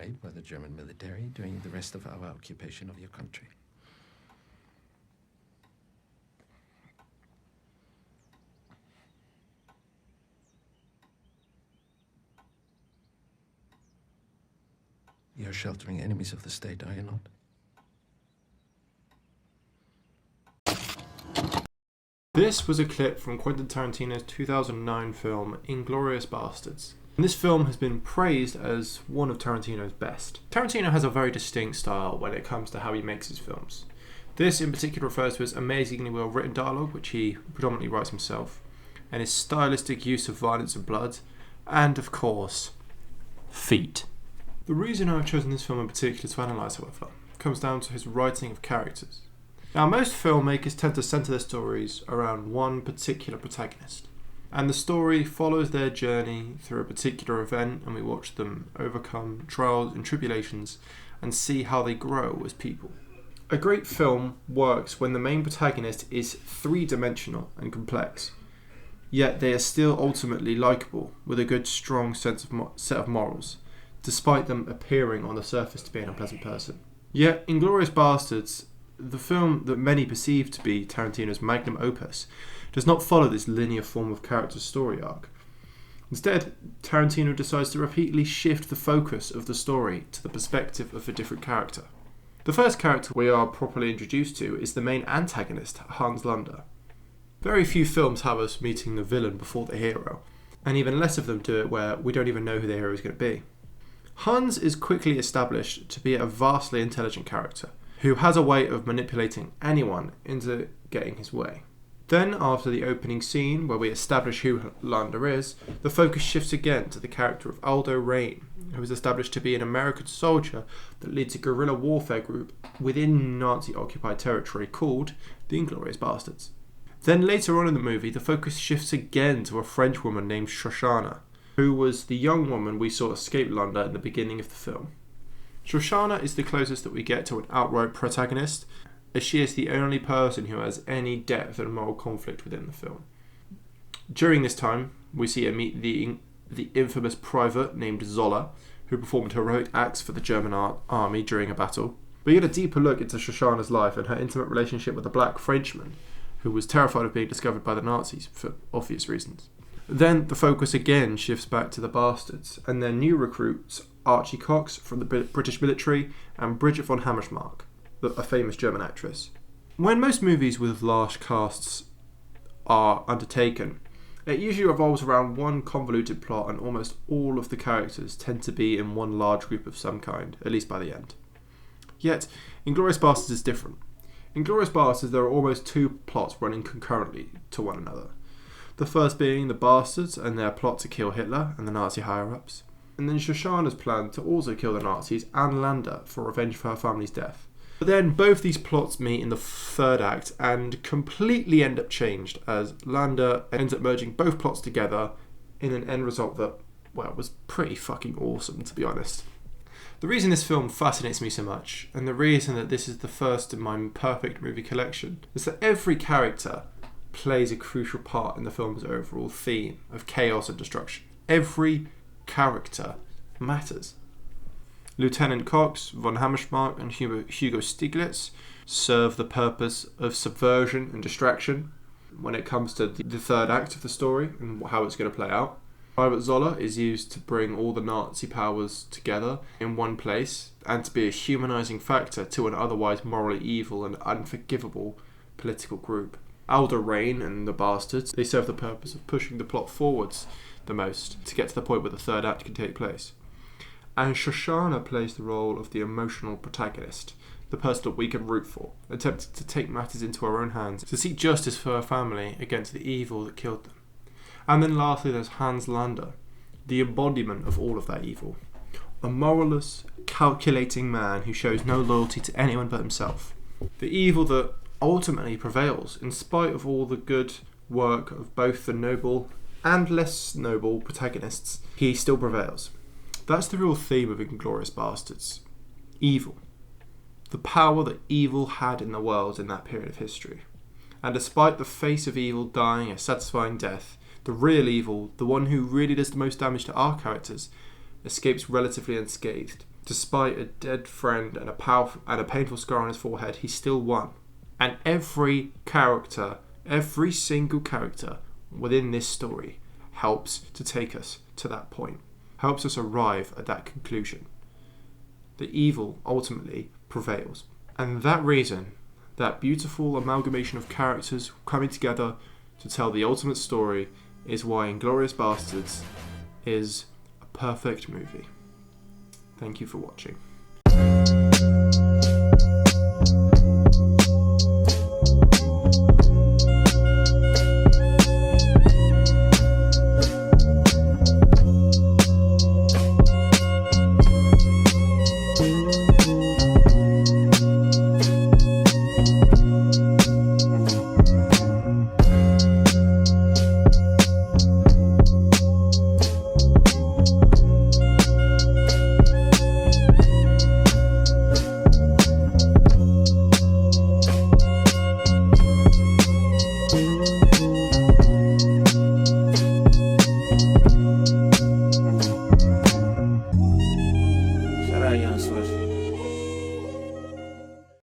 occupied by the German military during the rest of our occupation of your country. You're sheltering enemies of the state, are you not? This was a clip from Quentin Tarantino's 2009 film Inglorious Basterds. And this film has been praised as one of Tarantino's best. Tarantino has a very distinct style when it comes to how he makes his films. This in particular refers to his amazingly well written dialogue, which he predominantly writes himself, and his stylistic use of violence and blood, and of course, feet. The reason I've chosen this film in particular to analyse, however, comes down to his writing of characters. Now, most filmmakers tend to centre their stories around one particular protagonist, and the story follows their journey through a particular event, and we watch them overcome trials and tribulations and see how they grow as people. A great film works when the main protagonist is three-dimensional and complex, yet they are still ultimately likeable with a good, strong set of morals, despite them appearing on the surface to be an unpleasant person. Yet, Inglorious Basterds, the film that many perceive to be Tarantino's magnum opus, does not follow this linear form of character story arc. Instead, Tarantino decides to repeatedly shift the focus of the story to the perspective of a different character. The first character we are properly introduced to is the main antagonist, Hans Landa. Very few films have us meeting the villain before the hero, and even less of them do it where we don't even know who the hero is going to be. Hans is quickly established to be a vastly intelligent character, who has a way of manipulating anyone into getting his way. Then, after the opening scene, where we establish who Landa is, the focus shifts again to the character of Aldo Rain, who is established to be an American soldier that leads a guerrilla warfare group within Nazi-occupied territory called the Inglorious Basterds. Then later on in the movie, the focus shifts again to a French woman named Shoshana, who was the young woman we saw escape Landa in the beginning of the film. Shoshana is the closest that we get to an outright protagonist, as she is the only person who has any depth and moral conflict within the film. During this time, we see her meet the infamous private named Zola, who performed heroic acts for the German army during a battle. We get a deeper look into Shoshana's life and her intimate relationship with a black Frenchman, who was terrified of being discovered by the Nazis for obvious reasons. Then the focus again shifts back to the Basterds and their new recruits, Archie Cox from the British military and Bridget von Hammersmark, a famous German actress. When most movies with large casts are undertaken, it usually revolves around one convoluted plot, and almost all of the characters tend to be in one large group of some kind, at least by the end. Yet, Inglorious Basterds is different. In Inglorious Basterds, there are almost two plots running concurrently to one another. The first being the Basterds and their plot to kill Hitler and the Nazi higher-ups, and then Shoshana's plan to also kill the Nazis and Landa for revenge for her family's death. But then both these plots meet in the third act and completely end up changed, as Landa ends up merging both plots together in an end result that, well, was pretty fucking awesome, to be honest. The reason this film fascinates me so much, and the reason that this is the first in my perfect movie collection, is that every character plays a crucial part in the film's overall theme of chaos and destruction. Every character matters. Lieutenant Cox, von Hammersmark and Hugo Stiglitz serve the purpose of subversion and distraction when it comes to the third act of the story and how it's going to play out. Private Zola is used to bring all the Nazi powers together in one place and to be a humanizing factor to an otherwise morally evil and unforgivable political group. Aldo Rain and the Basterds, they serve the purpose of pushing the plot forwards the most to get to the point where the third act can take place. And Shoshana plays the role of the emotional protagonist, the person that we can root for, attempting to take matters into her own hands to seek justice for her family against the evil that killed them. And then lastly there's Hans Landa, the embodiment of all of that evil. A moralless, calculating man who shows no loyalty to anyone but himself. The evil that ultimately prevails in spite of all the good work of both the noble and less noble protagonists. He still prevails. That's the real theme of Inglorious Basterds. Evil. The power that evil had in the world in that period of history. And despite the face of evil dying a satisfying death, the real evil, the one who really does the most damage to our characters, escapes relatively unscathed Despite a dead friend and a painful scar on his forehead, he still won. And every single character within this story helps to take us to that point, helps us arrive at that conclusion. The evil ultimately prevails. And that reason, that beautiful amalgamation of characters coming together to tell the ultimate story, is why Inglorious Basterds is a perfect movie. Thank you for watching. Caralho, Answer.